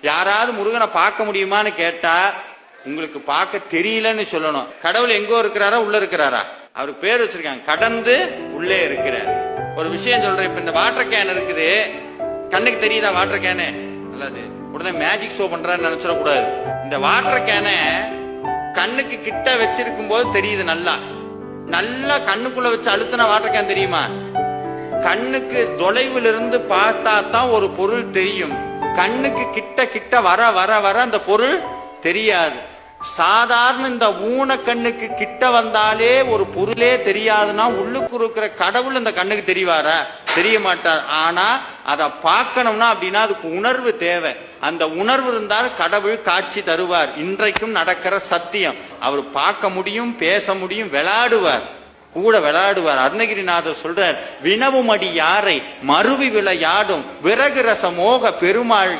யாராவது முருகனை பார்க்க முடியுமான்னு கேட்டா உங்களுக்கு பார்க்க தெரியலன்னு சொல்லணும். கடவுள் எங்கோ இருக்கிறாரா, உள்ள இருக்கிறாரா? அவருக்கு பேர் வச்சிருக்காங்க, கடந்து உள்ளே இருக்கிறார். ஒரு விஷயம் சொல்றேன், இப்ப இந்த வாட்டர் கேன் இருக்குது, கண்ணுக்கு தெரியுதா வாட்டர் கேனு? நல்லது, உடனே மேஜிக் ஷோ பண்றான்னு நினைச்சிடக்கூடாது. இந்த வாட்டர் கேனை கண்ணுக்கு கிட்ட வச்சிருக்கும் போது தெரியுது, நல்லா நல்லா கண்ணுக்குள்ள வச்சு அழுத்தின வாட்டர் கேன் தெரியுமா? கண்ணுக்கு தொலைவில் இருந்து பார்த்தா தான் ஒரு பொருள் தெரியும். கண்ணுக்கு கிட்ட கிட்ட வர வர வர அந்த பொருள் தெரியாது. சாதாரண இந்த ஊன கண்ணுக்கு கிட்ட வந்தாலே ஒரு பொருளே தெரியாதுன்னா உள்ளுக்கு இருக்கிற கடவுள் இந்த கண்ணுக்கு தெரியவாரா? தெரிய மாட்டார். ஆனா அதை பார்க்கணும்னா அப்படின்னா அதுக்கு உணர்வு தேவை. அந்த உணர்வு இருந்தால் கடவுள் காட்சி தருவார். இன்றைக்கும் நடக்கிற சத்தியம். அவர் பார்க்க முடியும், பேச முடியும், விளையாடுவார், கூட விளையாடுவார். அருணகிரிநாதர் சொல்றார், வினவுமடி யாரை மறுவி விளையாடும் விறகு ரச மோக பெருமாள்